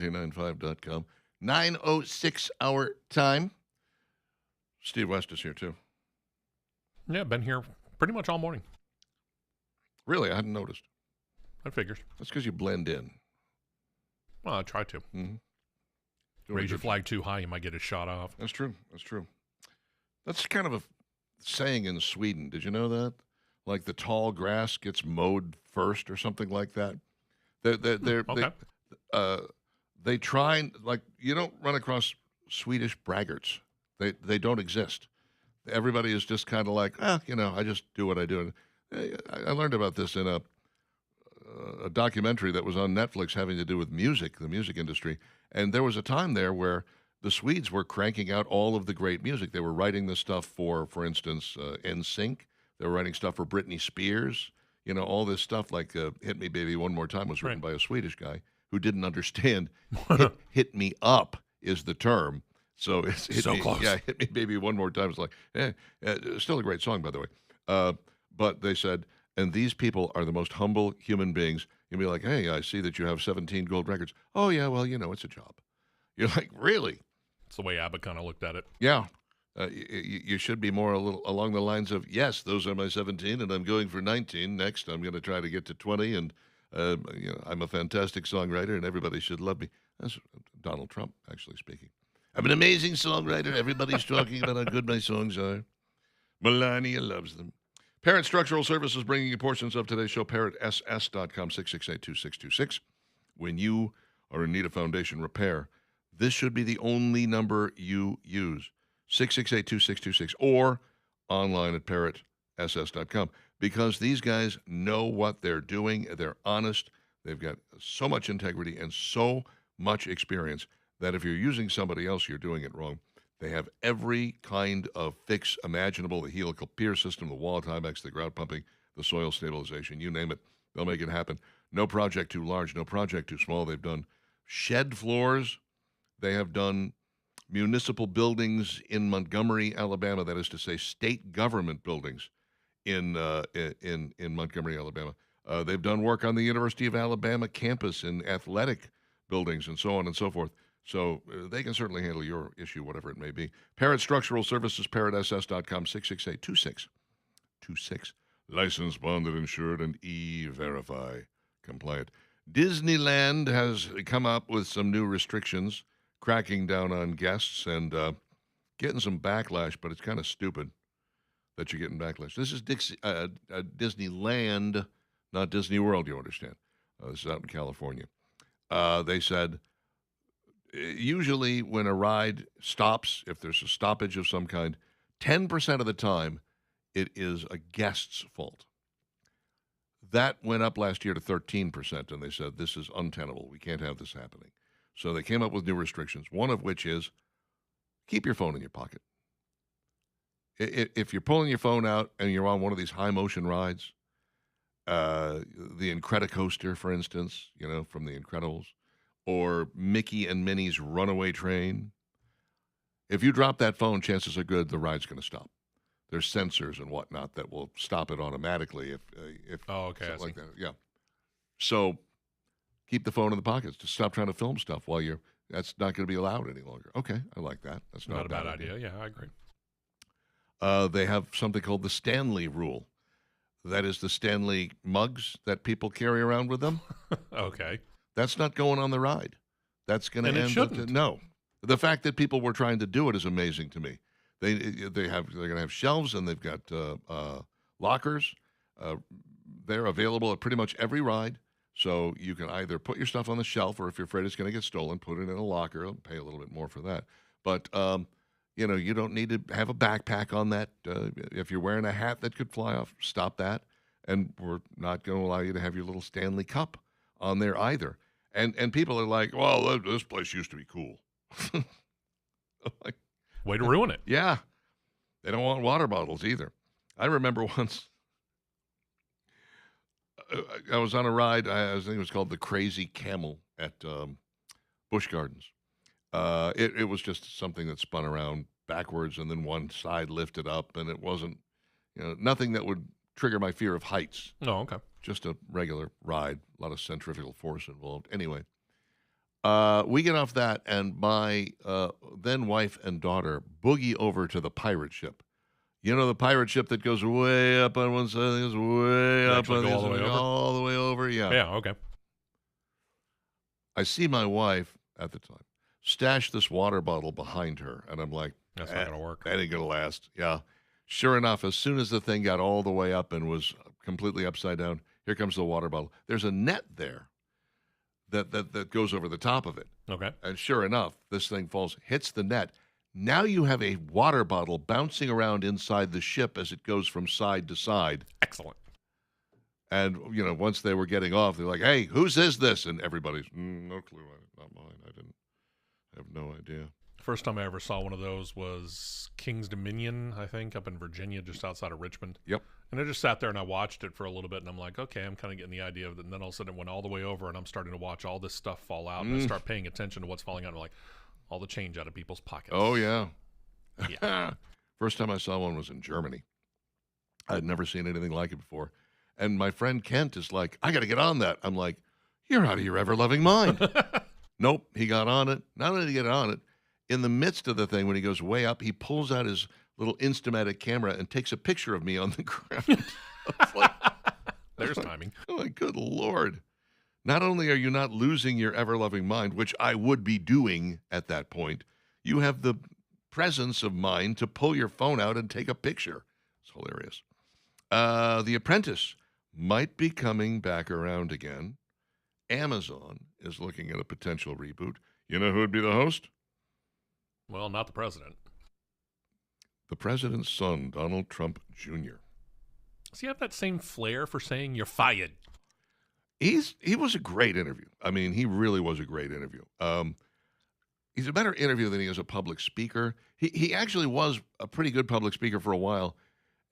995.com. 9:06 our time. Steve West is here, too. Yeah, been here pretty much all morning. Really, I hadn't noticed. That figures. That's because you blend in. Well, I try to. Mm-hmm. Raise your flag too high, you might get a shot off. That's true. That's true. That's kind of a saying in Sweden. Did you know that? Like the tall grass gets mowed first or something like that. Okay. They try and, like, you don't run across Swedish braggarts. They don't exist. Everybody is just kind of like, I just do what I do. I learned about this in a documentary that was on Netflix having to do with music, the music industry. And there was a time there where the Swedes were cranking out all of the great music. They were writing the stuff for instance, NSYNC. They were writing stuff for Britney Spears. All this stuff like Hit Me Baby One More Time was written by a Swedish guy who didn't understand hit me up is the term. So it's close. Yeah, Hit Me Baby One More Time. It's like, still a great song, by the way. But they said, and these people are the most humble human beings. You'll be like, hey, I see that you have 17 gold records. Oh, yeah, well, it's a job. You're like, really? That's the way ABBA kind of looked at it. Yeah. You should be more a little along the lines of, yes, those are my 17, and I'm going for 19. Next, I'm going to try to get to 20, and I'm a fantastic songwriter, and everybody should love me. That's Donald Trump, actually speaking. I'm an amazing songwriter. Everybody's talking about how good my songs are. Melania loves them. Parrot Structural Services bringing you portions of today's show. ParrotSS.com, 668-2626. When you are in need of foundation repair, this should be the only number you use. 668-2626 or online at parrotss.com, because these guys know what they're doing. They're honest. They've got so much integrity and so much experience that if you're using somebody else, you're doing it wrong. They have every kind of fix imaginable, the helical pier system, the wall Timex, the grout pumping, the soil stabilization, you name it. They'll make it happen. No project too large, no project too small. They've done shed floors. They have done municipal buildings in Montgomery, Alabama. That is to say, state government buildings in Montgomery, Alabama. They've done work on the University of Alabama campus in athletic buildings and so on and so forth. So they can certainly handle your issue, whatever it may be. Parrot Structural Services, parrotss.com, 668-2626. Licensed, bonded, insured, and E-Verify compliant. Disneyland has come up with some new restrictions, cracking down on guests and getting some backlash, but it's kind of stupid that you're getting backlash. This is Disneyland, not Disney World, you understand. This is out in California. They said, usually when a ride stops, if there's a stoppage of some kind, 10% of the time it is a guest's fault. That went up last year to 13%, and they said this is untenable. We can't have this happening. So they came up with new restrictions, one of which is keep your phone in your pocket. If you're pulling your phone out and you're on one of these high-motion rides, the Incredicoaster, for instance, from The Incredibles, or Mickey and Minnie's Runaway Train, if you drop that phone, chances are good the ride's going to stop. There's sensors and whatnot that will stop it automatically if something like that. Yeah. So keep the phone in the pockets. Just stop trying to film stuff while you're. That's not going to be allowed any longer. Okay, I like that. That's not a bad idea. Yeah, I agree. They have something called the Stanley Rule. That is the Stanley mugs that people carry around with them. Okay. That's not going on the ride. That's going to end. It shouldn't. No. The fact that people were trying to do it is amazing to me. They're going to have shelves and they've got lockers. They're available at pretty much every ride. So you can either put your stuff on the shelf, or if you're afraid it's going to get stolen, put it in a locker and pay a little bit more for that. But, you don't need to have a backpack on that. If you're wearing a hat that could fly off, stop that. And we're not going to allow you to have your little Stanley Cup on there either. And people are like, well, this place used to be cool. Like, way to ruin it. Yeah. They don't want water bottles either. I remember once I was on a ride. I think it was called the Crazy Camel at Busch Gardens. It was just something that spun around backwards and then one side lifted up, and it wasn't, nothing that would trigger my fear of heights. Oh, okay. Just a regular ride, a lot of centrifugal force involved. Anyway, We get off that, and my then wife and daughter boogie over to the pirate ship. You know, the pirate ship that goes way up on one side, goes way They up actually on the go other, all the way over? all the way over. Yeah. Yeah, okay. I see my wife at the time stash this water bottle behind her, and I'm like, That's not going to work. that ain't gonna last. Yeah. Sure enough, as soon as the thing got all the way up and was completely upside down, here comes the water bottle. There's a net there that goes over the top of it. Okay. And sure enough, this thing falls, hits the net. Now you have a water bottle bouncing around inside the ship as it goes from side to side. Excellent. And, you know, once they were getting off, they're like, hey, whose is this? And everybody's, no clue. Not mine. I have no idea. First time I ever saw one of those was King's Dominion, I think, up in Virginia, just outside of Richmond. Yep. And I just sat there and I watched it for a little bit, and I'm like, okay, I'm kind of getting the idea of it. And then all of a sudden it went all the way over, and I'm starting to watch all this stuff fall out, and I start paying attention to what's falling out. And I'm like, all the change out of people's pockets. Oh, yeah. Yeah. First time I saw one was in Germany. I had never seen anything like it before. And my friend Kent is like, I got to get on that. I'm like, you're out of your ever-loving mind. Nope, he got on it. Not only did he get on it, in the midst of the thing, when he goes way up, he pulls out his little Instamatic camera and takes a picture of me on the ground. I was like, There's timing. oh, my good Lord. Not only are you not losing your ever-loving mind, which I would be doing at that point, you have the presence of mind to pull your phone out and take a picture. It's hilarious. The Apprentice might be coming back around again. Amazon is looking at a potential reboot. You know who would be the host? Well, not the president. The president's son, Donald Trump Jr. Does he have that same flair for saying you're fired? He was a great interview. I mean, he really was a great interview. He's a better interview than he is a public speaker. He actually was a pretty good public speaker for a while.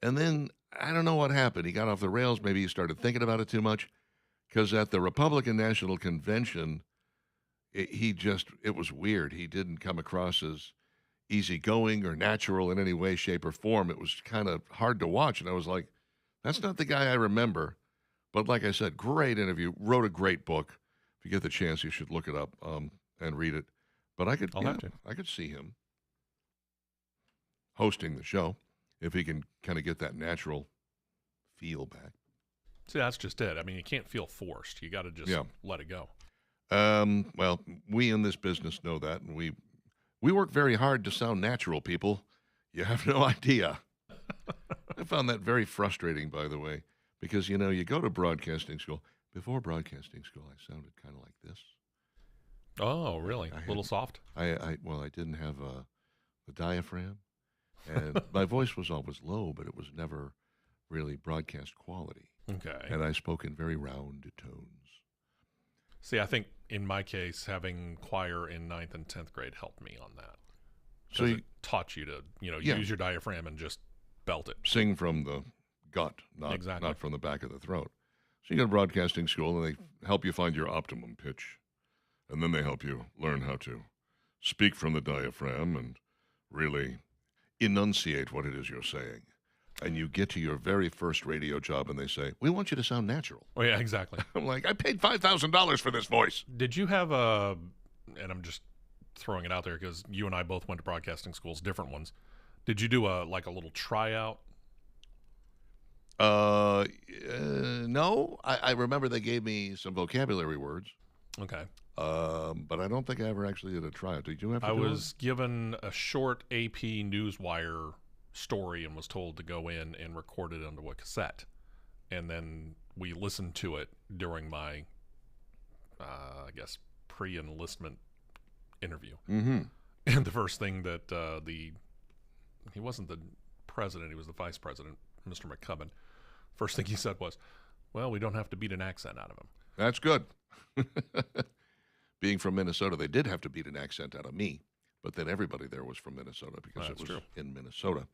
And then, I don't know what happened. He got off the rails. Maybe he started thinking about it too much. Because at the Republican National Convention, it was weird. He didn't come across as easygoing or natural in any way, shape, or form. It was kind of hard to watch. And I was like, that's not the guy I remember. But like I said, great interview. Wrote a great book. If you get the chance, you should look it up and read it. But I could see him hosting the show if he can kind of get that natural feel back. See, that's just it. I mean, you can't feel forced. You got to just let it go. Well, we in this business know that, and we work very hard to sound natural, people. You have no idea. I found that very frustrating, by the way, because, you know, you go to broadcasting school. Before broadcasting school, I sounded kind of like this. Oh, really? A little soft? I didn't have the diaphragm, and my voice was always low, but it was never really broadcast quality. Okay. And I spoke in very round tones. See, I think in my case, having choir in 9th and 10th grade helped me on that. So it taught you to, use your diaphragm and just belt it. Sing from the gut, not from the back of the throat. So you go to broadcasting school, and they help you find your optimum pitch. And then they help you learn how to speak from the diaphragm and really enunciate what it is you're saying. And you get to your very first radio job, and they say, we want you to sound natural. Oh, yeah, exactly. I'm like, I paid $5,000 for this voice. Did you have and I'm just throwing it out there because you and I both went to broadcasting schools, different ones. Did you do a little tryout? No. I remember they gave me some vocabulary words. Okay. But I don't think I ever actually did a tryout. Did you have to I do was given a short AP Newswire story and was told to go in and record it onto a cassette. And then we listened to it during my, I guess, pre-enlistment interview. Mm-hmm. And the first thing that he wasn't the president, he was the vice president, Mr. McCubbin. First thing he said was, well, we don't have to beat an accent out of him. That's good. Being from Minnesota, they did have to beat an accent out of me, but then everybody there was from Minnesota because it was in Minnesota.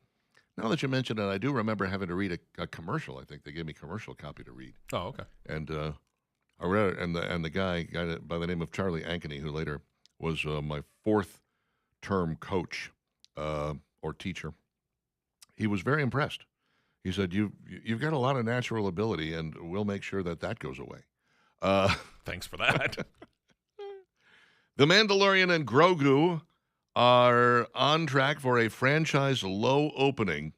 Now that you mention it, I do remember having to read a commercial. I think they gave me a commercial copy to read. Oh, okay. And I read it, and the guy by the name of Charlie Ankeny, who later was my fourth term coach or teacher, he was very impressed. He said, "You've got a lot of natural ability, and we'll make sure that goes away." Thanks for that. The Mandalorian and Grogu are on track for a franchise low opening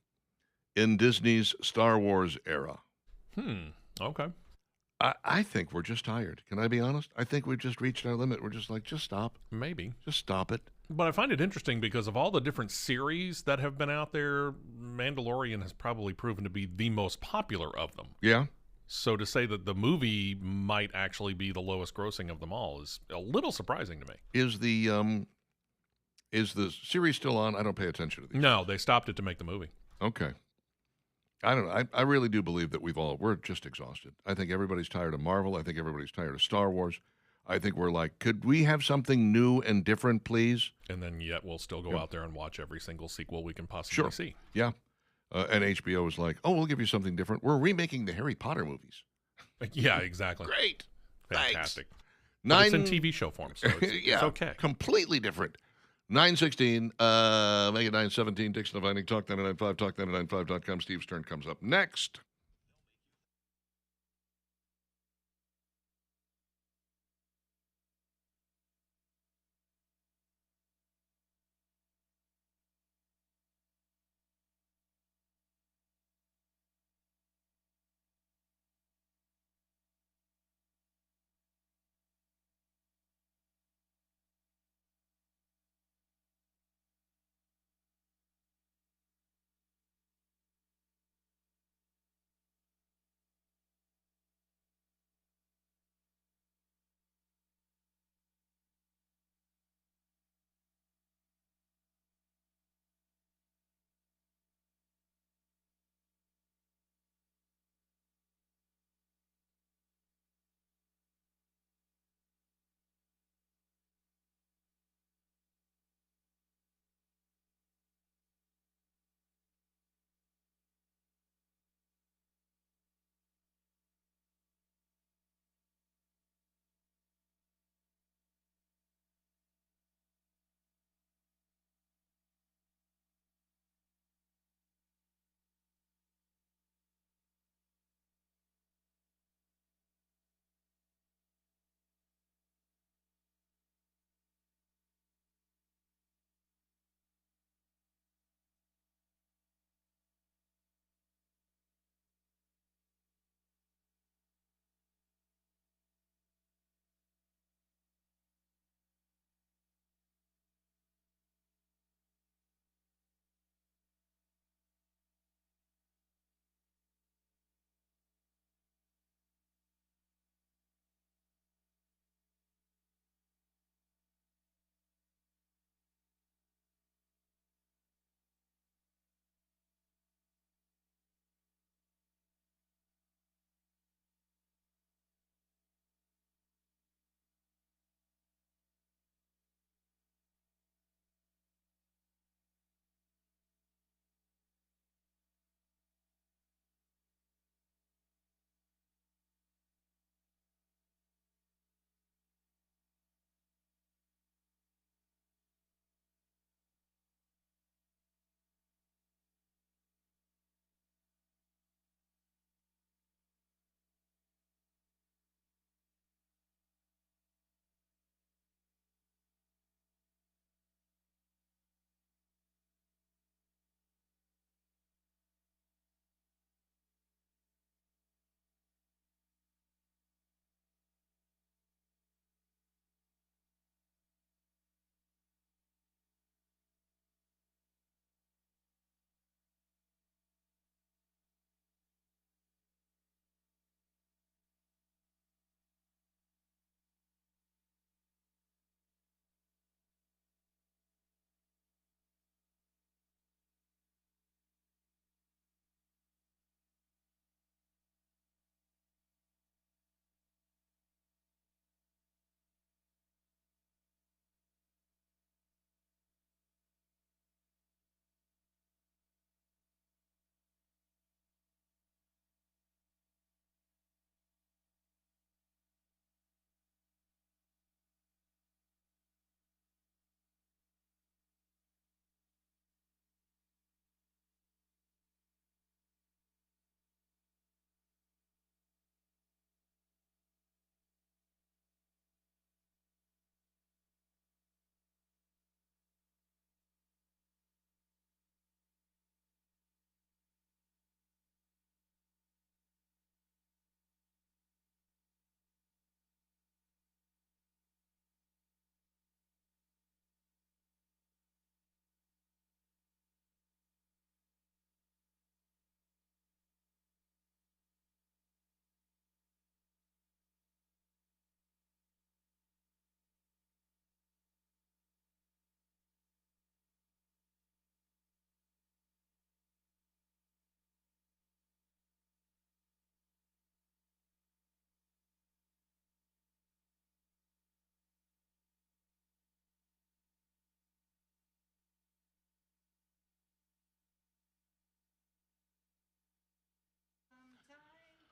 in Disney's Star Wars era. Okay. I think we're just tired. Can I be honest? I think we've just reached our limit. We're just like, just stop. Maybe. Just stop it. But I find it interesting because of all the different series that have been out there, Mandalorian has probably proven to be the most popular of them. Yeah. So to say that the movie might actually be the lowest grossing of them all is a little surprising to me. Is the series still on? I don't pay attention to these. No, they stopped it to make the movie. Okay. I don't know. I really do believe that we're just exhausted. I think everybody's tired of Marvel. I think everybody's tired of Star Wars. I think we're like, could we have something new and different, please? And then yet we'll still go out there and watch every single sequel we can possibly Sure. see. Yeah. And HBO was like, oh, we'll give you something different. We're remaking the Harry Potter movies. Yeah, exactly. Great. Fantastic. Thanks. But it's in TV show form, so it's okay. Completely different. 9:16, make it 9:17. Dixon Vining, Talk 99.5, Talk995.com. Steve Stern comes up next.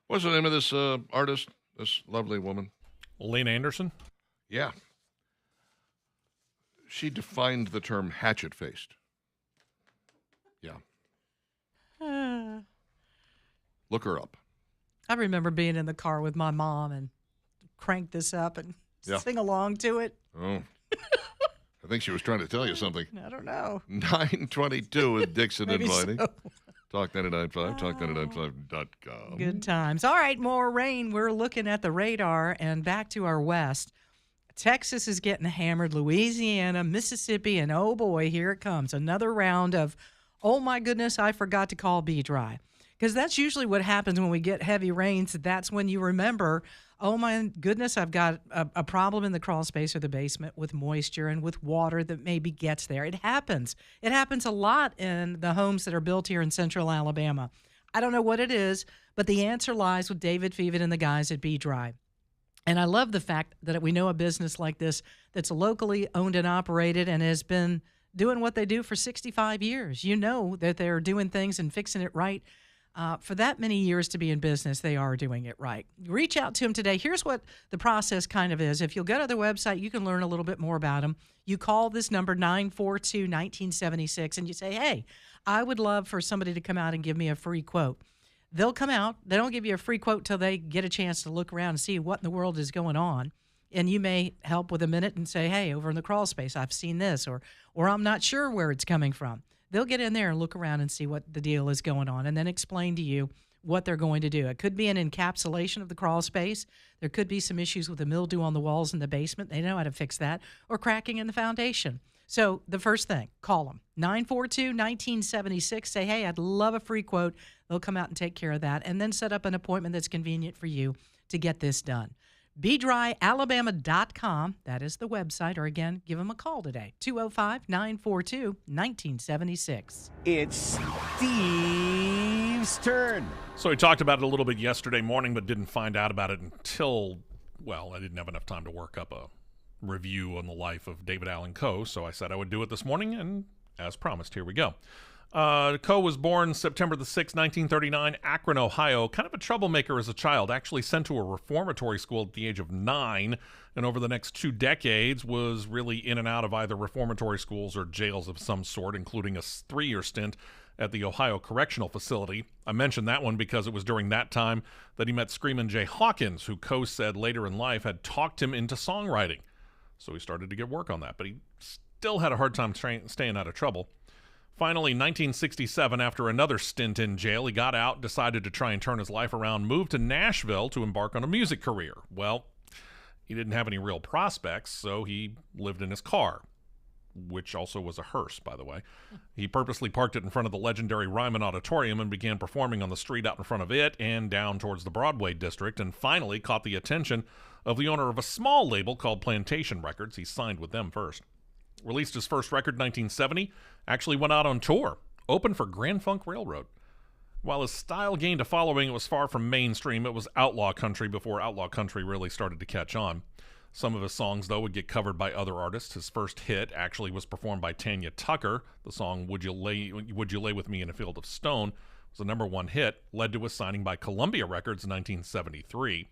What's the name of this artist? This lovely woman. Lynn Anderson. Yeah. She defined the term hatchet-faced. Yeah. Look her up. I remember being in the car with my mom and crank this up and Yeah. sing along to it. Oh. I think she was trying to tell you something. I don't know. 922 with Dixon and Maybe Viney. so. Talk 99.5, talk995.com. Good times. All right, more rain. We're looking at the radar and back to our west. Texas is getting hammered, Louisiana, Mississippi, and oh boy, here it comes. Another round of, oh my goodness, I forgot to call B dry. Because that's usually what happens when we get heavy rains. That's when you remember, oh my goodness, I've got a problem in the crawl space or the basement with moisture and with water that maybe gets there. It happens. It happens a lot in the homes that are built here in central Alabama. I don't know what it is, but the answer lies with David Feven and the guys at Be Dry. And I love the fact that we know a business like this that's locally owned and operated and has been doing what they do for 65 years. You know that they're doing things and fixing it right. For that many years to be in business, they are doing it right. Reach out to them today. Here's what the process kind of is. If you'll go to their website, you can learn a little bit more about them. You call this number 942-1976 and you say, hey, I would love for somebody to come out and give me a free quote. They'll come out. They don't give you a free quote till they get a chance to look around and see what in the world is going on. And you may help with a minute and say, hey, over in the crawl space, I've seen this, or I'm not sure where it's coming from. They'll get in there and look around and see what the deal is going on and then explain to you what they're going to do. It could be an encapsulation of the crawl space. There could be some issues with the mildew on the walls in the basement. They know how to fix that, or cracking in the foundation. So the first thing, call them, 942-1976. Say, hey, I'd love a free quote. They'll come out and take care of that, and then set up an appointment that's convenient for you to get this done. BeDryAlabama.com, that is the website, or again, give them a call today, 205-942-1976. It's Steve's turn. So we talked about it a little bit yesterday morning, but didn't find out about it until, well, I didn't have enough time to work up a review on the life of David Allan Coe, so I said I would do it this morning, and as promised, here we go. Coe was born September the 6th, 1939, Akron, Ohio. Kind of a troublemaker as a child, actually sent to a reformatory school at the age of 9, and over the next 2 decades was really in and out of either reformatory schools or jails of some sort, including a 3-year stint at the Ohio Correctional Facility. I mentioned that one because it was during that time that he met Screamin' Jay Hawkins, who Coe said later in life had talked him into songwriting. So he started to get work on that, but he still had a hard time staying out of trouble. Finally, 1967, after another stint in jail, he got out, decided to try and turn his life around, moved to Nashville to embark on a music career. Well, he didn't have any real prospects, so he lived in his car, which also was a hearse, by the way. He purposely parked it in front of the legendary Ryman Auditorium and began performing on the street out in front of it and down towards the Broadway district, and finally caught the attention of the owner of a small label called Plantation Records. He signed with them first. Released his first record in 1970, actually went out on tour, opened for Grand Funk Railroad. While his style gained a following, it was far from mainstream. It was outlaw country before outlaw country really started to catch on. Some of his songs, though, would get covered by other artists. His first hit actually was performed by Tanya Tucker. The song Would You Lay With Me in a Field of Stone was a #1 hit, led to his signing by Columbia Records in 1973.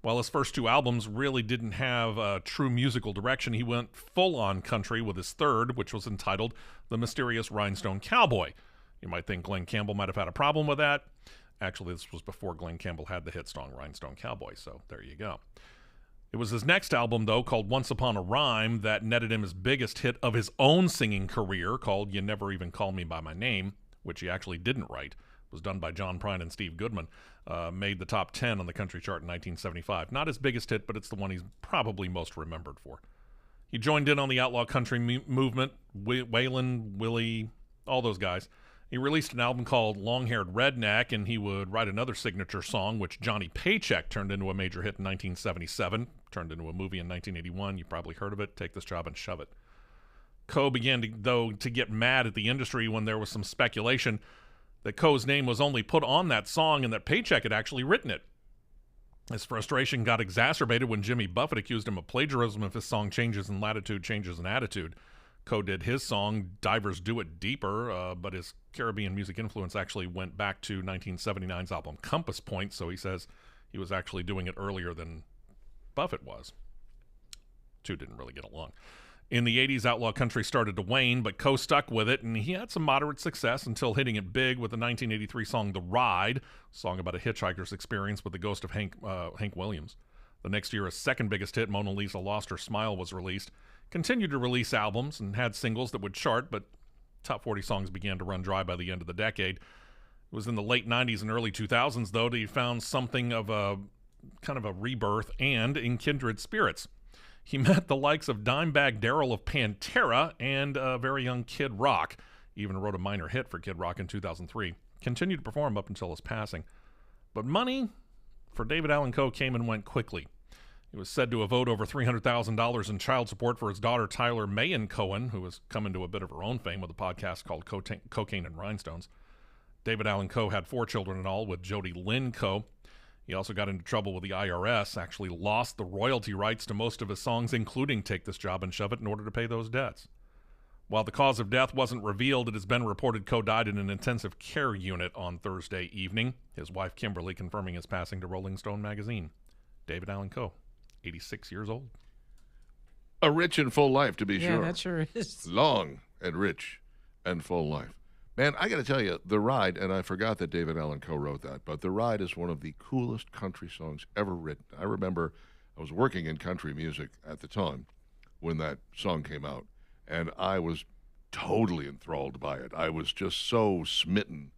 While his first 2 albums really didn't have a true musical direction, he went full-on country with his third, which was entitled The Mysterious Rhinestone Cowboy. You might think Glen Campbell might have had a problem with that. Actually, this was before Glen Campbell had the hit song Rhinestone Cowboy, so there you go. It was his next album, though, called Once Upon a Rhyme, that netted him his biggest hit of his own singing career, called You Never Even Call Me By My Name, which he actually didn't write. It was done by John Prine and Steve Goodman. Made the top 10 on the country chart in 1975. Not his biggest hit, but it's the one he's probably most remembered for. He joined in on the outlaw country movement, Waylon, Willie, all those guys. He released an album called Long-Haired Redneck, and he would write another signature song, which Johnny Paycheck turned into a major hit in 1977, turned into a movie in 1981. You probably heard of it, Take This Job and Shove It. Coe began, to get mad at the industry when there was some speculation that Coe's name was only put on that song and that Paycheck had actually written it. His frustration got exacerbated when Jimmy Buffett accused him of plagiarism of his song Changes in Latitude, Changes in Attitude. Coe did his song Divers Do It Deeper, but his Caribbean music influence actually went back to 1979's album Compass Point, so he says he was actually doing it earlier than Buffett was. Two didn't really get along. In the 80s, outlaw country started to wane, but Coe stuck with it, and he had some moderate success until hitting it big with the 1983 song The Ride, a song about a hitchhiker's experience with the ghost of Hank Williams. The next year, his second biggest hit, Mona Lisa Lost Her Smile, was released. Continued to release albums and had singles that would chart, but top 40 songs began to run dry by the end of the decade. It was in the late 90s and early 2000s, though, that he found something of a kind of a rebirth and in kindred spirits. He met the likes of Dimebag Darrell of Pantera and very young Kid Rock. He even wrote a minor hit for Kid Rock in 2003. Continued to perform up until his passing. But money for David Allan Coe came and went quickly. He was said to have owed over $300,000 in child support for his daughter Tyler Mayen Cohen, who has come into a bit of her own fame with a podcast called Cocaine and Rhinestones. David Allan Coe had 4 children in all with Jody Lynn Coe. He also got into trouble with the IRS, actually lost the royalty rights to most of his songs, including Take This Job and Shove It, in order to pay those debts. While the cause of death wasn't revealed, it has been reported Coe died in an intensive care unit on Thursday evening, his wife Kimberly confirming his passing to Rolling Stone magazine. David Allan Coe, 86 years old. A rich and full life, to be Yeah, sure. that sure is. Long and rich and full life. Man, I got to tell you, The Ride, and I forgot that David Allan Coe wrote that, but The Ride is one of the coolest country songs ever written. I remember I was working in country music at the time when that song came out, and I was totally enthralled by it. I was just so smitten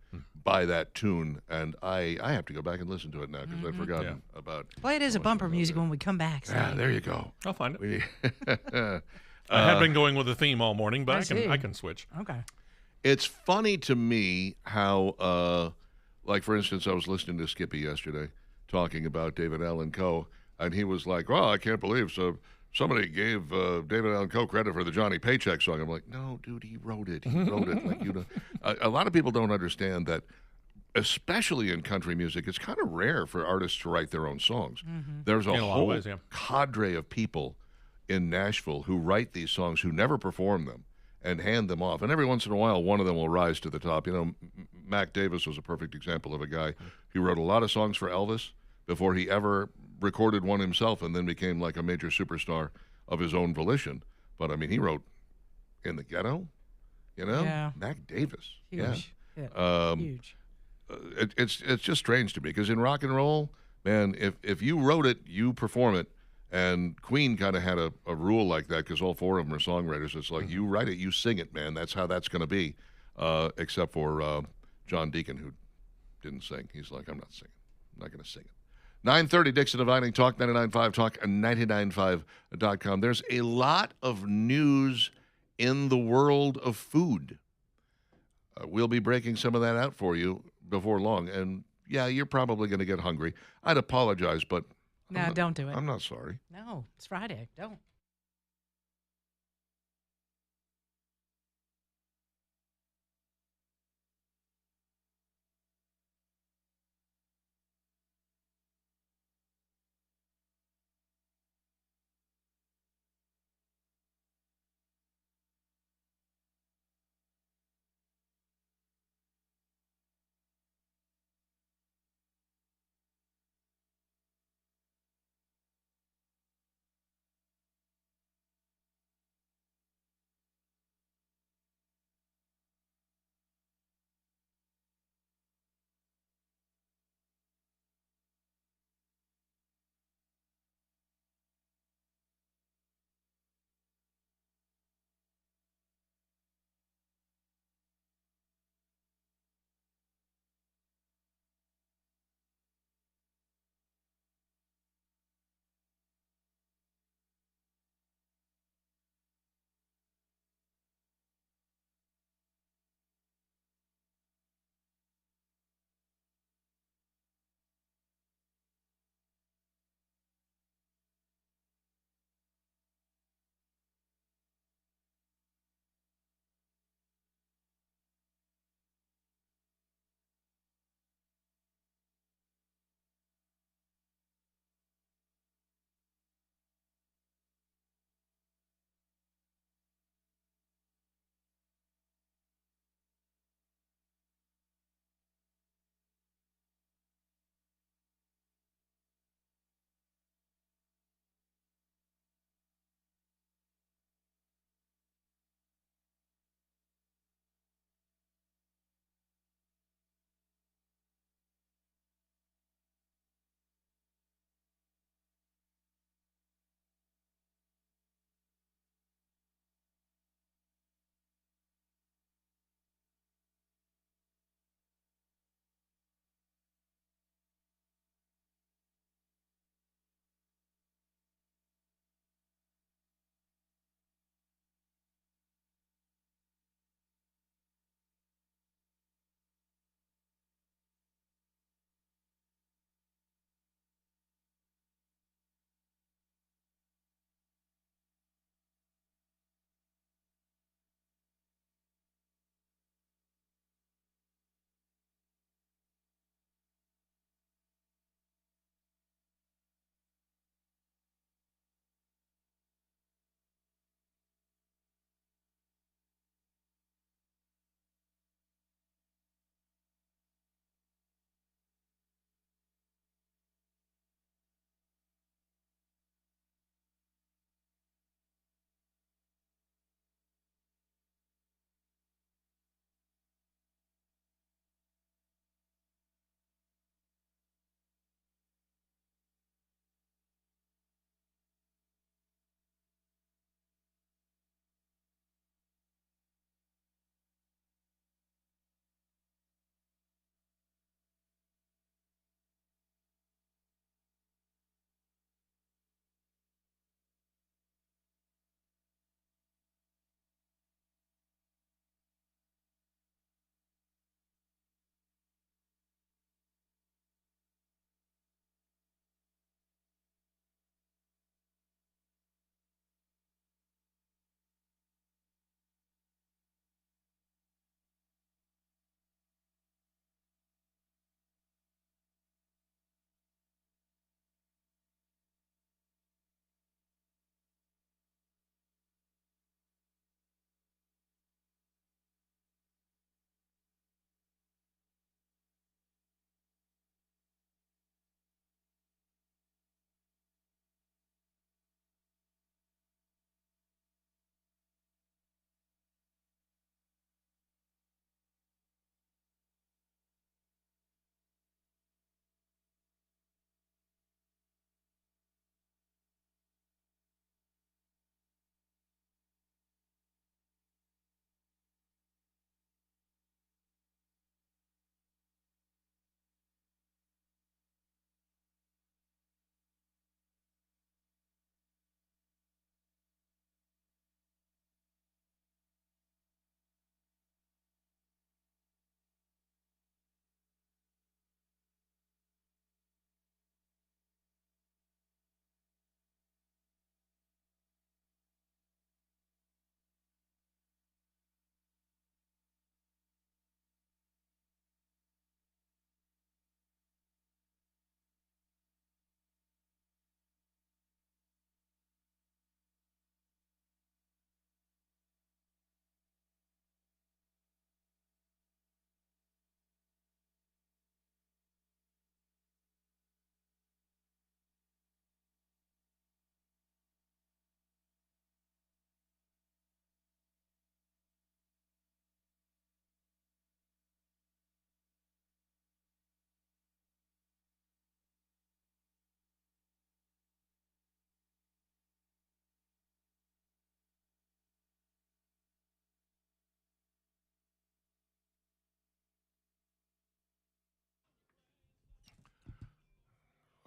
by that tune, and I have to go back and listen to it now because I've forgotten about Play it as a bumper music when we come back. Yeah, Steve. there you go. I'll find it. We- I have been going with the theme all morning, but I I see. can switch. Okay. It's funny to me how, like, for instance, I was listening to Skippy yesterday talking about David Allan Coe, and he was like, well, I can't believe somebody gave David Allan Coe credit for the Johnny Paycheck song. I'm like, no, dude, he wrote it. He wrote it. Like, you know, a lot of people don't understand that, especially in country music, it's kind of rare for artists to write their own songs. There's a In a lot of whole ways, yeah. cadre of people in Nashville who write these songs, who never perform them, and hand them off. And every once in a while, one of them will rise to the top. You know, Mac Davis was a perfect example of a guy who wrote a lot of songs for Elvis before he ever recorded one himself, and then became like a major superstar of his own volition. But, I mean, he wrote In the Ghetto, you know? Yeah. Mac Davis. Huge. Hit. Huge. It's just strange to me because in rock and roll, man, if you wrote it, you perform it. And Queen kind of had a rule like that because all 4 of them are songwriters. It's like you write it, you sing it, man. That's how that's going to be. Except for John Deacon, who didn't sing. He's like, I'm not singing. I'm not going to sing it. 9:30, Dixon Dividing Talk 99.5 Talk and 99.5.com. There's a lot of news in the world of food. We'll be breaking some of that out for you before long. And yeah, you're probably going to get hungry. I'd apologize, but No, don't do it. I'm not sorry. No, it's Friday. Don't.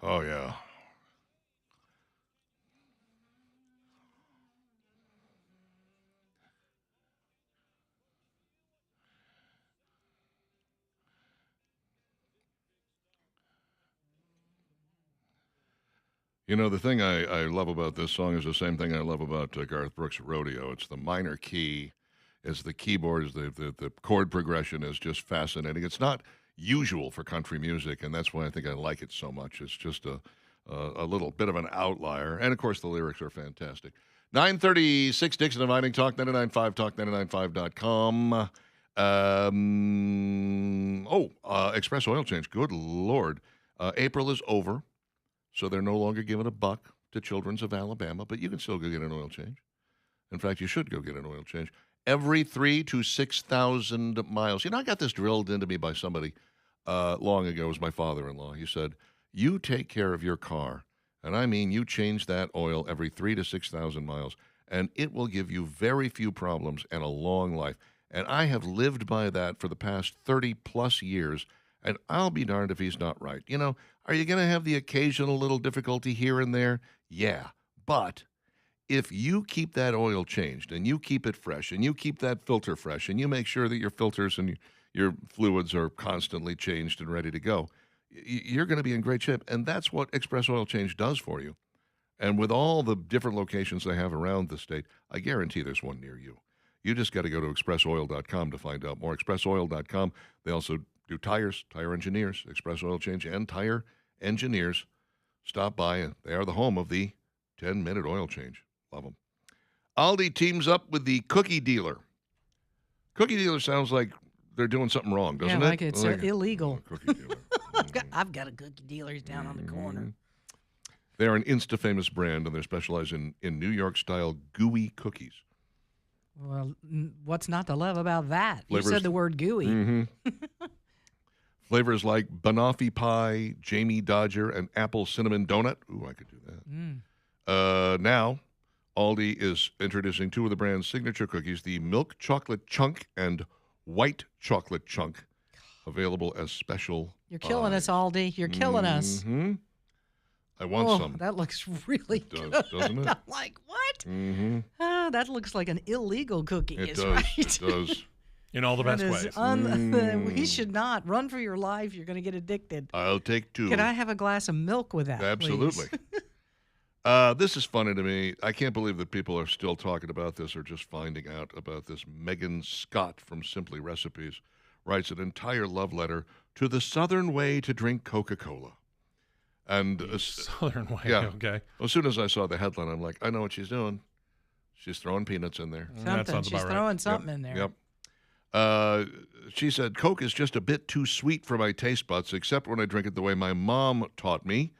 Oh, yeah. You know, the thing I love about this song is the same thing I love about Garth Brooks' Rodeo. It's the minor key, it's the keyboards, the chord progression is just fascinating. It's not usual for country music, and that's why I think I like it so much. It's just a little bit of an outlier. And, of course, the lyrics are fantastic. 936 Dixon Inviting Talk 99.5, talk995.com. Express Oil Change. Good Lord. April is over. So they're no longer giving a buck to Children's of Alabama, but you can still go get an oil change. In fact, you should go get an oil change every 3,000 to 6,000 miles. You know, I got this drilled into me by somebody long ago. It was my father-in-law. He said, you take care of your car, and I mean you change that oil every 3,000 to 6,000 miles, and it will give you very few problems and a long life. And I have lived by that for the past 30-plus years, and I'll be darned if he's not right. You know, are you going to have the occasional little difficulty here and there? Yeah. But if you keep that oil changed and you keep it fresh and you keep that filter fresh and you make sure that your filters and your fluids are constantly changed and ready to go, you're going to be in great shape. And that's what Express Oil Change does for you. And with all the different locations they have around the state, I guarantee there's one near you. You just got to go to expressoil.com to find out more. Expressoil.com. They also do tires, tire engineers, Express Oil Change, and tire engineers. Stop by, and they are the home of the 10-minute oil change. Love them. Aldi teams up with the Cookie Dealer. Cookie Dealer sounds like they're doing something wrong, doesn't it? Like it's illegal. Cookie Dealer. I've got a cookie dealer's down on the corner. They're an Insta-famous brand, and they're specialized in New York-style gooey cookies. Well, what's not to love about that? Flavors. You said the word gooey. Mm-hmm. Flavors like banoffee pie, Jamie Dodger, and apple cinnamon donut. Ooh, I could do that. Now, Aldi is introducing two of the brand's signature cookies, the Milk Chocolate Chunk and White Chocolate Chunk, available as special. You're killing us, Aldi. You're killing us. Mm-hmm. I want some. That looks really It does, good. doesn't it? I'm like, what? Mm-hmm. That looks like an illegal cookie. It is does. right. It does. In all the best That is ways. We should not run for your life. You're going to get addicted. I'll take two. Can I have a glass of milk with that? Absolutely. Please? This is funny to me. I can't believe that people are still talking about this or just finding out about this. Megan Scott from Simply Recipes writes an entire love letter to the Southern way to drink Coca-Cola. And Southern way. yeah. Okay. As soon as I saw the headline, I'm like, I know what she's doing. She's throwing peanuts in there. That Something. sounds She's about right. throwing something in there. Yep. She said, Coke is just a bit too sweet for my taste buds, except when I drink it the way my mom taught me.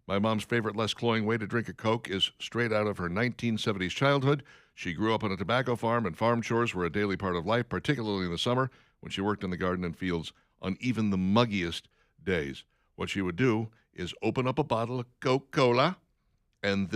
My mom's favorite, less cloying way to drink a Coke is straight out of her 1970s childhood. She grew up on a tobacco farm, and farm chores were a daily part of life, particularly in the summer when she worked in the garden and fields on even the muggiest days. What she would do is open up a bottle of Coca-Cola and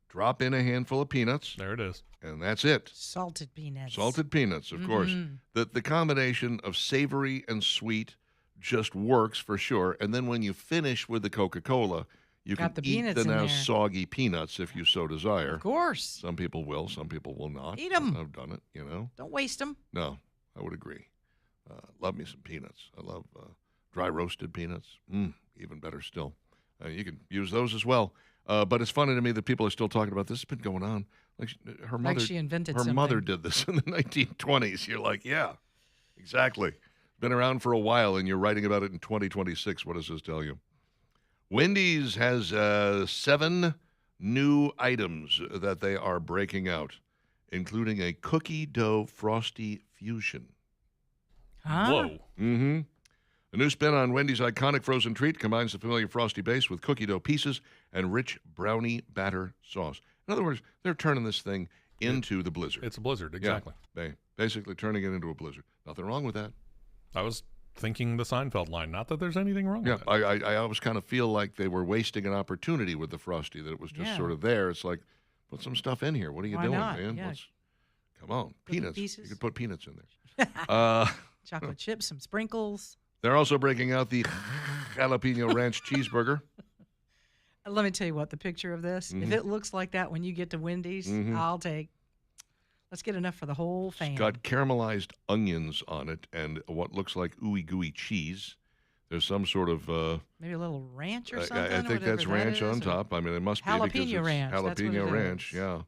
drop in a handful of peanuts, There it is. and that's it. Salted peanuts. Salted peanuts, of course. The combination of savory and sweet just works for sure. And then when you finish with the Coca-Cola, you Got can the eat peanuts the in now there. soggy peanuts if you so desire. Of course. Some people will, some people will not. Eat 'em. I've done it, you know. Don't waste them. No, I would agree. Love me some peanuts. I love dry roasted peanuts. Even better still. You can use those as well. But it's funny to me that people are still talking about this. It's been going on. Like her mother, she invented her something. mother did this in the 1920s. You're like, yeah, exactly. Been around for a while, and you're writing about it in 2026. What does this tell you? Wendy's has 7 new items that they are breaking out, including a cookie dough frosty fusion. Huh? Whoa. Mm-hmm. A new spin on Wendy's iconic frozen treat combines the familiar frosty base with cookie dough pieces and rich brownie batter sauce. In other words, they're turning this thing into the blizzard. It's a blizzard, exactly. Yeah, basically turning it into a blizzard. Nothing wrong with that. I was thinking the Seinfeld line. Not that there's anything wrong Yeah, with it. I always kind of feel like they were wasting an opportunity with the frosty, that it was just Yeah. sort of there. It's like, put some stuff in here. What are you Why doing, not? man? Yeah. Come on, Put the peanuts. You pieces. could put peanuts in there. Chocolate chips, some sprinkles. They're also breaking out the jalapeno ranch cheeseburger. Let me tell you what, the picture of this, if it looks like that when you get to Wendy's, I'll take. Let's get enough for the whole fam. It's got caramelized onions on it and what looks like ooey gooey cheese. There's some sort of Maybe a little ranch or I something. think whatever that's that ranch on is, or- top. I mean, it must be because Jalapeno it's ranch, that's what jalapeno it ranch. is. Yeah.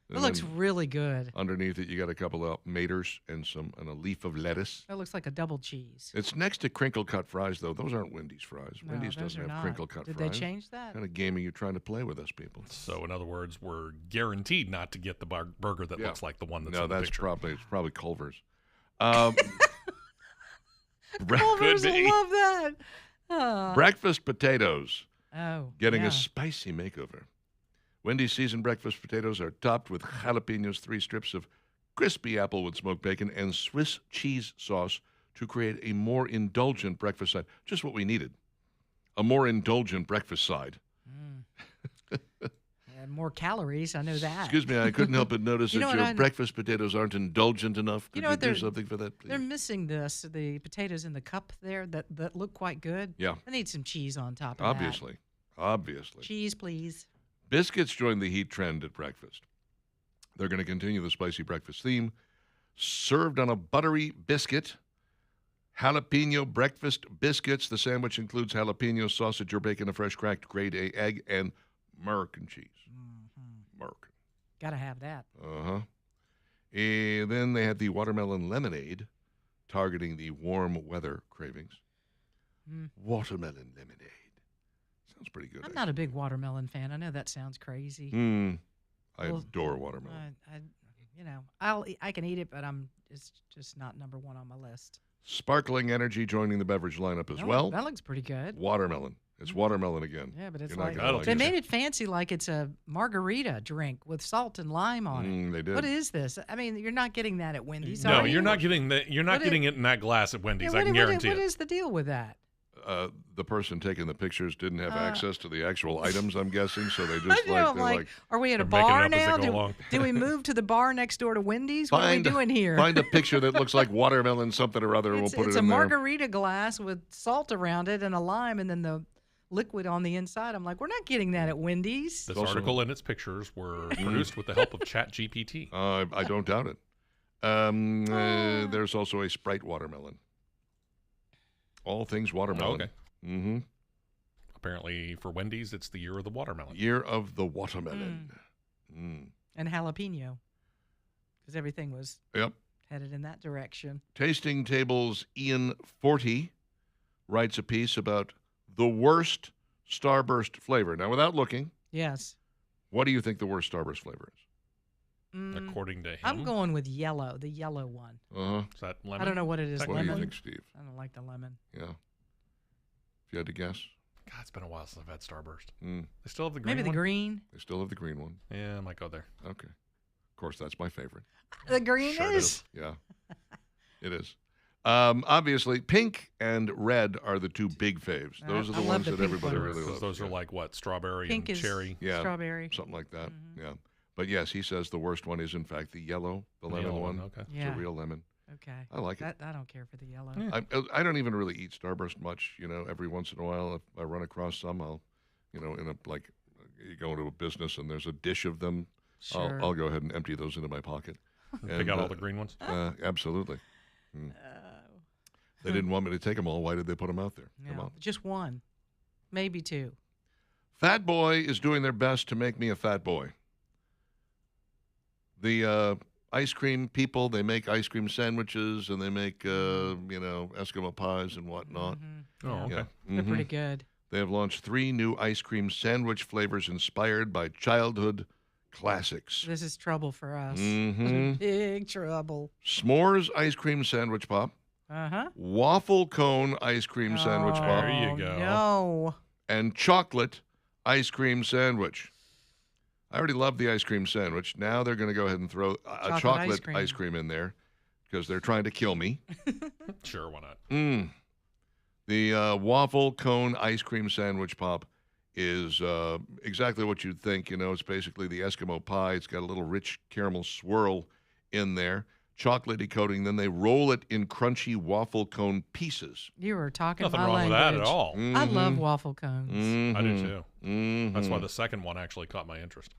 It And looks then really good. underneath it. You got a couple of tomatoes and a leaf of lettuce. It looks like a double cheese. It's next to crinkle cut fries, though. Those aren't Wendy's fries. No, Wendy's those doesn't are have not. crinkle cut Did fries. they change that? What kind of game are you trying to play with us, people? So, in other words, we're guaranteed not to get the burger that Yeah. looks like the one that's No, in the that's picture. it's probably Culver's. Culver's Could will be. love that. Ah. Breakfast potatoes Oh, getting yeah. a spicy makeover. Wendy's seasoned breakfast potatoes are topped with jalapenos, 3 strips of crispy applewood smoked bacon, and Swiss cheese sauce to create a more indulgent breakfast side. Just what we needed. A more indulgent breakfast side. And more calories. I know that. Excuse me, I couldn't help but notice You know that what your I- breakfast potatoes aren't indulgent enough. Could You know you what, do they're- something for that, They're please? missing the potatoes in the cup there that look quite good. Yeah, I need some cheese on top of obviously. Obviously. that. Cheese, please. Biscuits join the heat trend at breakfast. They're going to continue the spicy breakfast theme. Served on a buttery biscuit, jalapeno breakfast biscuits. The sandwich includes jalapeno, sausage or bacon, a fresh cracked grade A egg, and American cheese. American. Got to have that. Uh-huh. And then they had the watermelon lemonade, targeting the warm weather cravings. Watermelon lemonade. Sounds pretty good. I'm not a big watermelon fan. I know that sounds crazy. I Well, adore watermelon. I can eat it, but it's just not number one on my list. Sparkling energy joining the beverage lineup as Oh, well. that looks pretty good. Watermelon. It's watermelon again. Yeah, but it's You're not like gonna like they it. made it fancy, like it's a margarita drink with salt and lime on it. They did. What is this? I mean, you're not getting that at Wendy's. No, are you're you? not getting that. You're not What is- getting it in that glass at Yeah, Wendy's. I what, can guarantee what it. is the deal with that? The person taking the pictures didn't have Uh, access to the actual items, I'm guessing, so they just I know, I'm they're like, like, are we at a they're making it bar up as they now? go along. Do we move to the bar next door to Wendy's? What are we Find- doing here? find a picture that looks like watermelon something or other, and we'll it's put it's it a in there. margarita glass with salt around it and a lime, and then the liquid on the inside. I'm like, we're not getting that at Wendy's. This also- article and its pictures were produced with the help of ChatGPT. I don't doubt it. There's also a Sprite watermelon. All things watermelon. okay. Mm-hmm. Apparently, for Wendy's, it's the year of the watermelon. Year of the watermelon. And jalapeno, because everything was Yep. headed in that direction. Tasting Table's Ian Forty writes a piece about the worst Starburst flavor. Now, without looking, Yes. what do you think the worst Starburst flavor is? According to him, I'm going with yellow, the yellow one. Uh-huh. Is that lemon? I don't know what it is. What What Lemon. do you think, Steve? I don't like the lemon. Yeah. If you had to guess, God, it's been a while since I've had Starburst. Mm. They still have the green Maybe the one? green. they still have the green one. Yeah, I might go there. Okay. Of course, that's my favorite. The green Sure it is. Yeah, it is. Obviously, pink and red are the two big faves. Those are the I love ones the that pink everybody one. really Because loves. those are yeah. like what? Strawberry Pink and is cherry. Yeah. strawberry. Something like that. Yeah. But yes, he says the worst one is, in fact, the yellow, the lemon yellow one. one, okay. It's Yeah. a real lemon. Okay. I like it. I don't care for the yellow. Yeah. I don't even really eat Starburst much. You know, every once in a while, if I run across some, I'll, you know, in a like, you go into a business and there's a dish of them. Sure. I'll go ahead and empty those into my pocket. Pick out all the green ones. Absolutely. Oh, They didn't want me to take them all. Why did they put them out there? Come no, on. just one, maybe two. Fat Boy is doing their best to make me a fat boy. The ice cream people, they make ice cream sandwiches and they make, you know, Eskimo pies and whatnot. Oh, okay. Yeah. They're Mhm. pretty good. They have launched 3 new ice cream sandwich flavors inspired by childhood classics. This is trouble for us. Mhm. Big trouble. S'mores ice cream sandwich pop, Uh-huh. waffle cone ice cream sandwich pop, There you go. No. and chocolate ice cream sandwich. I already love the ice cream sandwich. Now they're going to go ahead and throw a Chocolate chocolate ice ice cream. cream in there because they're trying to kill me. Sure, why not? The waffle cone ice cream sandwich pop is exactly what you'd think. You know, it's basically the Eskimo pie. It's got a little rich caramel swirl in there. chocolatey coating. Then they roll it in crunchy waffle cone pieces. You were talking Nothing my wrong language. with that at all. I love waffle cones. I do too. That's Mm-hmm. why the second one actually caught my interest.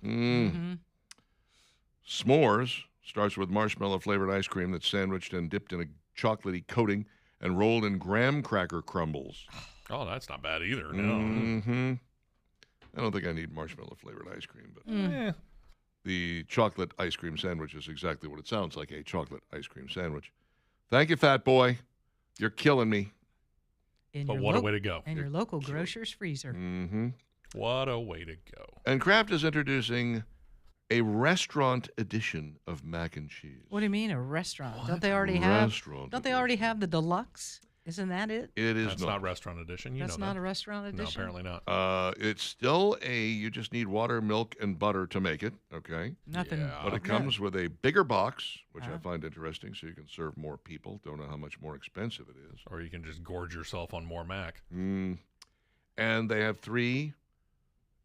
S'mores starts with marshmallow flavored ice cream that's sandwiched and dipped in a chocolatey coating and rolled in graham cracker crumbles. Oh, that's not bad either. No. Mm-hmm. I don't think I need marshmallow flavored ice cream, but Eh. the chocolate ice cream sandwich is exactly what it sounds like, a chocolate ice cream sandwich. Thank you, fat boy. You're killing me. In But your what a lo- way to go. In your local grocer's freezer. Mm-hmm. What a way to go. And Kraft is introducing a restaurant edition of mac and cheese. What do you mean a restaurant? Don't they already have? Restaurant Don't they already edition. have the deluxe? Isn't that it? It is That's not restaurant edition. You That's know not that. a restaurant edition. No, apparently not. It's still you just need water, milk, and butter to make it, okay? Nothing. Yeah. But it Okay. comes with a bigger box, which I Uh-huh. find interesting, so you can serve more people. Don't know how much more expensive it is. Or you can just gorge yourself on more Mac. And they have 3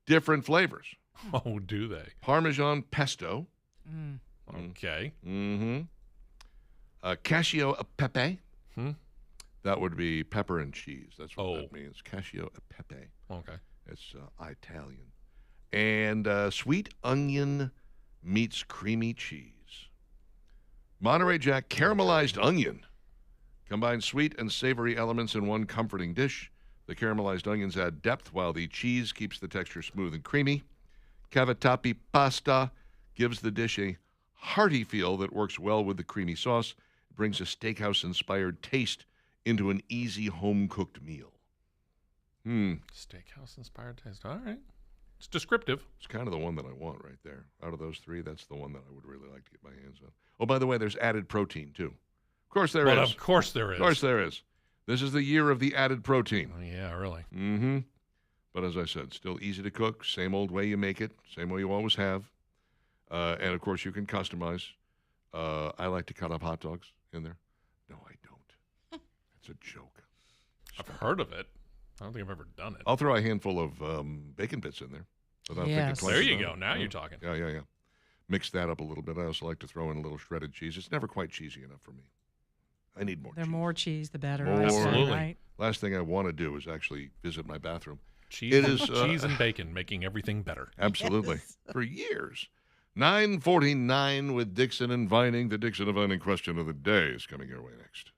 different flavors. Oh, do they? Parmesan pesto, Mm. Okay. cascio e pepe. Hmm? That would be pepper and cheese. That's what Oh. that means. Cascio e pepe. Okay. It's Italian. And sweet onion meets creamy cheese. Monterey Jack caramelized onion. Combine sweet and savory elements in one comforting dish. The caramelized onions add depth while the cheese keeps the texture smooth and creamy. Cavatappi pasta gives the dish a hearty feel that works well with the creamy sauce. It brings a steakhouse-inspired taste into an easy home-cooked meal. Steakhouse inspired taste. All right. It's descriptive. It's kind of the one that I want right there. Out of those 3, that's the one that I would really like to get my hands on. Oh, by the way, there's added protein, too. Of course there is. But of course there is. Of course there is. This is the year of the added protein. Oh, yeah, really. Mm-hmm. But as I said, still easy to cook, same old way you make it, same way you always have. And, of course, you can customize. I like to cut up hot dogs in there. No, I don't. It's a joke. I've heard of it. I don't think I've ever done it. I'll throw a handful of bacon bits in there. Without Yes. thinking twice There you about go. it. Now Yeah. you're talking. Yeah. Mix that up a little bit. I also like to throw in a little shredded cheese. It's never quite cheesy enough for me. I need more The cheese. more cheese, the better. More. I say, Absolutely. Right? Last thing I want to do is actually visit my bathroom. Cheese, It is, cheese and bacon making everything better. Absolutely. For years. 9:49 with Dixon and Vining. The Dixon and Vining question of the day is coming your way next.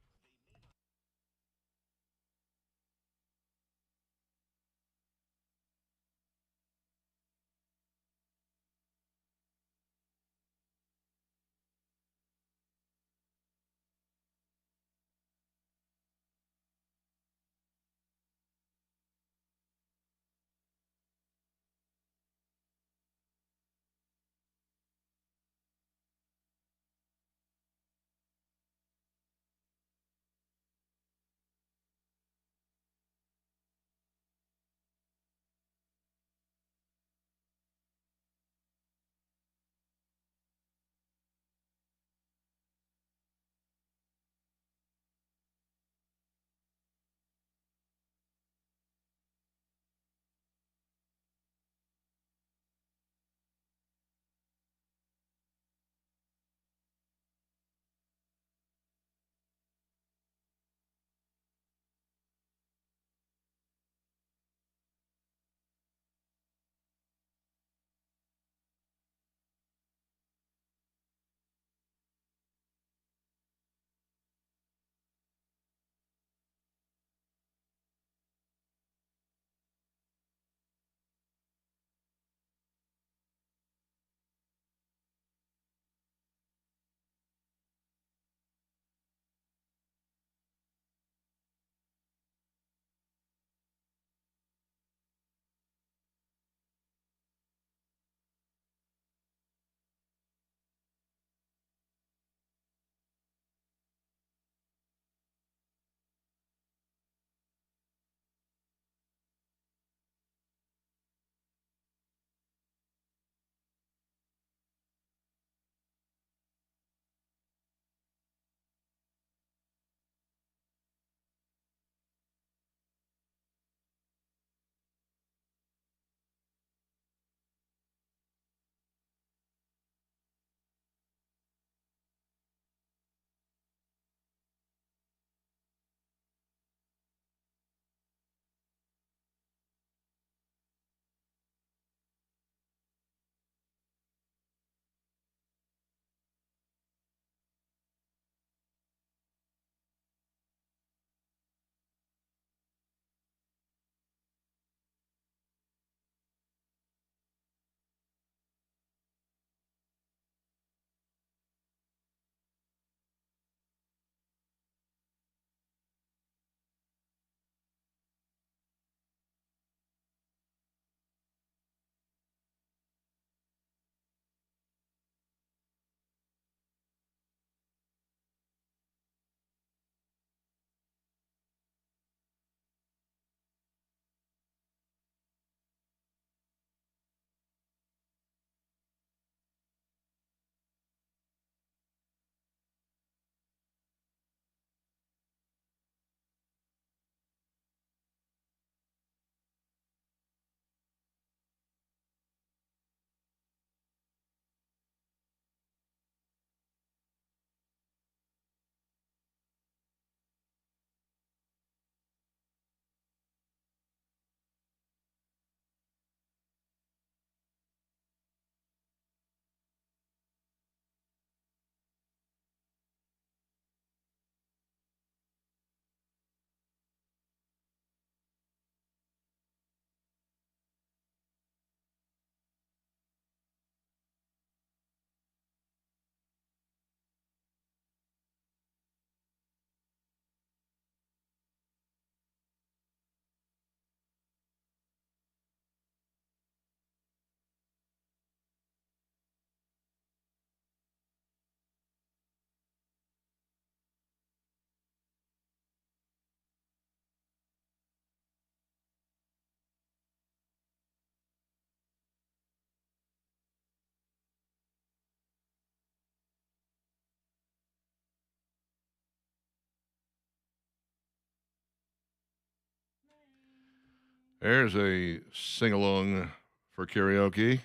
There's a sing-along for karaoke.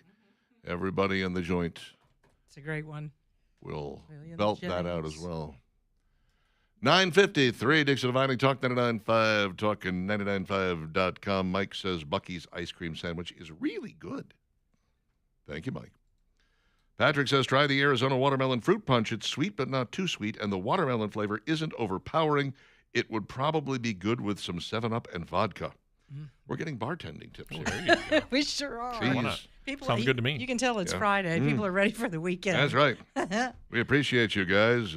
Everybody in the joint It's a great one. will William belt that out as Jennings. well. 9:53, Dixon Dividing Talk 99.5, talking995.com. Mike says Bucky's ice cream sandwich is really good. Thank you, Mike. Patrick says try the Arizona watermelon fruit punch. It's sweet but not too sweet, and the watermelon flavor isn't overpowering. It would probably be good with some 7-Up and vodka. We're getting bartending tips here. There you go. We sure are. Jeez. Why not? People, Sounds good to me. You can tell it's Yeah. Friday. People are ready for the weekend. That's right. We appreciate you guys.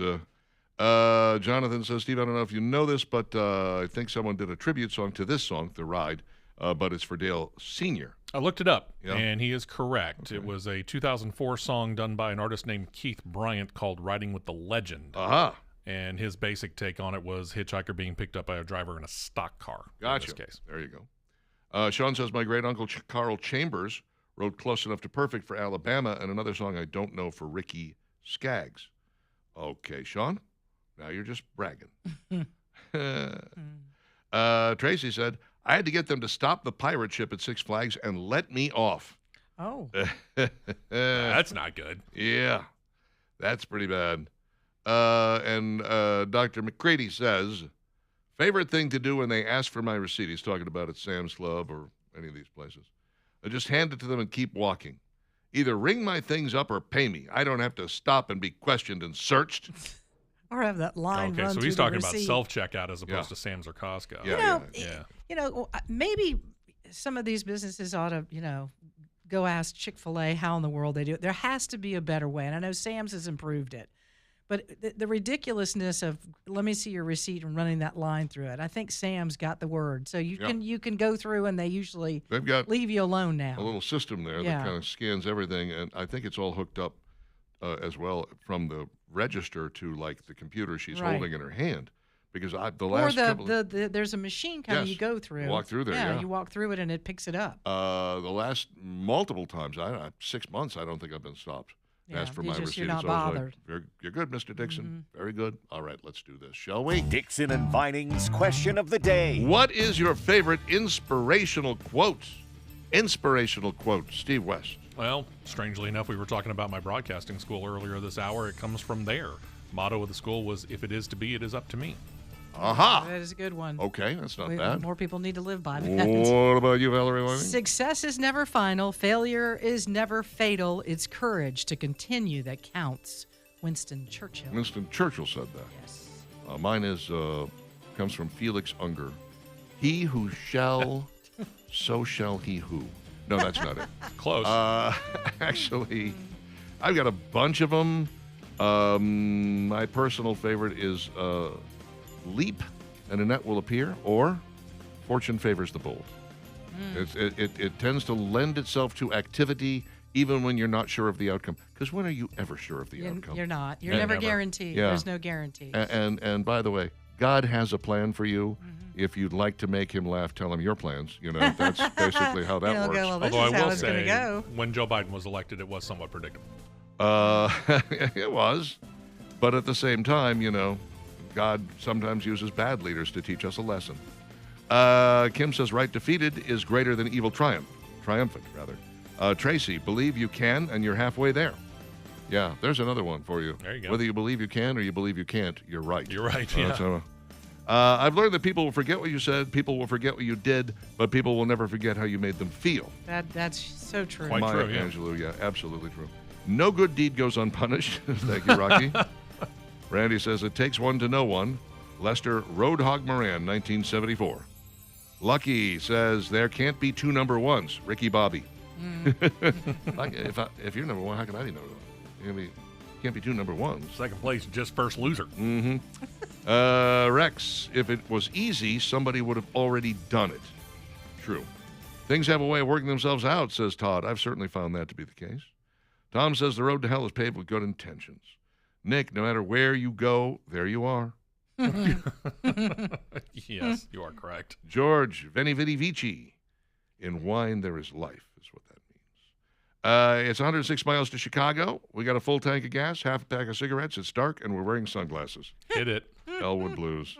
Jonathan says, Steve, I don't know if you know this, but I think someone did a tribute song to this song, The Ride, but it's for Dale Sr. I looked it up, Yeah. and he is correct. It was a 2004 song done by an artist named Keith Bryant called Riding with the Legend. Aha. And his basic take on it was hitchhiker being picked up by a driver in a stock car. Gotcha. In this case. There you go. Sean says, my great-uncle Carl Chambers wrote Close Enough to Perfect for Alabama and another song I don't know for Ricky Skaggs. Okay, Sean, now you're just bragging. Tracy said, I had to get them to stop the pirate ship at Six Flags and let me off. Oh, That's not good. Yeah, that's pretty bad. And Dr. McCready says, favorite thing to do when they ask for my receipt, he's talking about at Sam's Club or any of these places, I just hand it to them and keep walking. Either ring my things up or pay me. I don't have to stop and be questioned and searched. or have that line Okay, run so through he's the talking about receipt. self-checkout as opposed Yeah. to Sam's or Costco. Yeah. Yeah. You know, maybe some of these businesses ought to, go ask Chick-fil-A how in the world they do it. There has to be a better way, and I know Sam's has improved it. But the ridiculousness of let me see your receipt and running that line through it, I think Sam's got the word. So you can go through, and they usually They've got leave you alone now. a little system there Yeah. that kind of scans everything, and I think it's all hooked up as well from the register to like the computer she's Right. holding in her hand. Because the Or last couple of, there's a machine kind of Yes. you go through. Walk through there, yeah. You walk through it and it picks it up. the last multiple times, 6 months, I don't think I've been stopped. Yeah, Asked for you my just- receipt. you're not It's always bothered. Like, you're good, Mr. Dixon. Very good. All right, let's do this, shall we? Dixon and Vining's question of the day. What is your favorite inspirational quote? Inspirational quote, Steve West. Well, strangely enough, we were talking about my broadcasting school earlier this hour. It comes from there. Motto of the school was, if it is to be, it is up to me. Aha. That is a good one. Okay, that's not bad. More people need to live by that. What about you, Valerie Whiting? Success is never final. Failure is never fatal. It's courage to continue that counts. Winston Churchill. Winston Churchill said that. Yes. Mine is comes from Felix Unger. He who shall, so shall he who. No, that's not it. Close. Actually, I've got a bunch of them. My personal favorite is leap and a net will appear, or fortune favors the bold. It tends to lend itself to activity even when you're not sure of the outcome. Because when are you ever sure of the outcome? You're not. You're Yeah, never never. guaranteed. Yeah. There's no guarantee. And by the way, God has a plan for you. If you'd like to make him laugh, tell him your plans. That's basically how that He'll works. go, well, this Although is I how will it's going to say, go. when Joe Biden was elected, it was somewhat predictable. It was. But at the same time, God sometimes uses bad leaders to teach us a lesson. Kim says, right defeated is greater than evil triumphant, rather. Tracy, believe you can, and you're halfway there. Yeah, there's another one for you. There you go. Whether you believe you can or you believe you can't, you're right. You're right, That's yeah. I've learned that people will forget what you said, people will forget what you did, but people will never forget how you made them feel. That's so true. Quite Maya true, yeah. Angelou, yeah, absolutely true. No good deed goes unpunished. Thank you, Rocky. Randy says, it takes one to know one. Lester Roadhog Moran, 1974. Lucky says, there can't be two number ones. Ricky Bobby. If you're number one, how can I be number one? Can't be two number ones. Second place, just first loser. Rex, if it was easy, somebody would have already done it. True. Things have a way of working themselves out, says Todd. I've certainly found that to be the case. Tom says the road to hell is paved with good intentions. Nick, no matter where you go, there you are. Yes, you are correct. George, Veni Vidi Vici. In wine there is life, is what that means. It's 106 miles to Chicago. We got a full tank of gas, half a pack of cigarettes. It's dark, and we're wearing sunglasses. Hit it. Elwood Blues.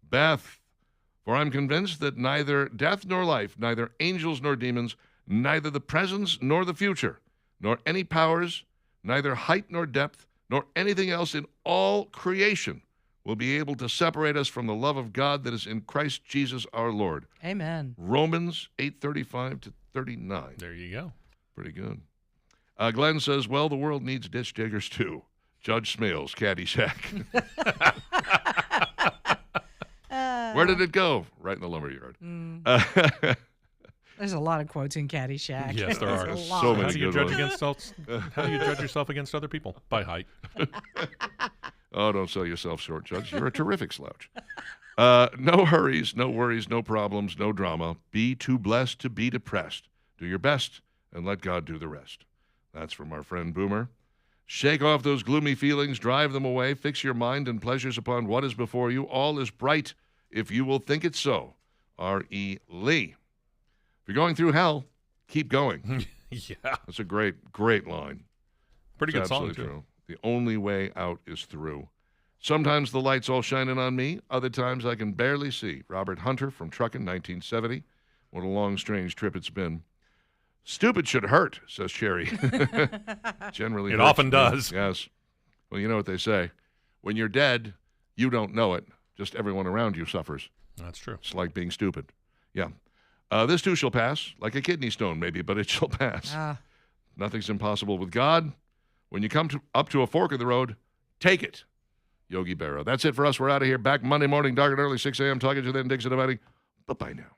Beth, For I'm convinced that neither death nor life, neither angels nor demons, neither the present nor the future, nor any powers, neither height nor depth, nor anything else in all creation will be able to separate us from the love of God that is in Christ Jesus our Lord. Amen. Romans 8:35 to 39. There you go. Pretty good. Glenn says, well, the world needs ditch diggers too. Judge Smales, Caddyshack. Where did it go? Right in the lumberyard. There's a lot of quotes in Caddyshack. Yes, there are. There's a lot. So many How do you good judge ones. against How do you judge yourself against other people? By height. Oh, don't sell yourself short, Judge. You're a terrific slouch. No hurries, no worries, no problems, no drama. Be too blessed to be depressed. Do your best and let God do the rest. That's from our friend Boomer. Shake off those gloomy feelings, drive them away, fix your mind and pleasures upon what is before you. All is bright if you will think it so. R.E. Lee. If you're going through hell, keep going. Yeah. That's a great, great line. Pretty good It's song, absolutely too. true. The only way out is through. Sometimes the light's all shining on me. Other times I can barely see. Robert Hunter from Truckin', 1970. What a long, strange trip it's been. Stupid should hurt, says Cherry. Generally It hurts. often does. Yes. Well, you know what they say. When you're dead, you don't know it. Just everyone around you suffers. That's true. It's like being stupid. Yeah. This too shall pass, like a kidney stone maybe, but it shall pass. Ah, Nothing's impossible with God. When you come up to a fork of the road, take it. Yogi Berra. That's it for us. We're out of here. Back Monday morning, dark and early, 6 a.m. Talking to you then, Dixon Abadi. Bye-bye now.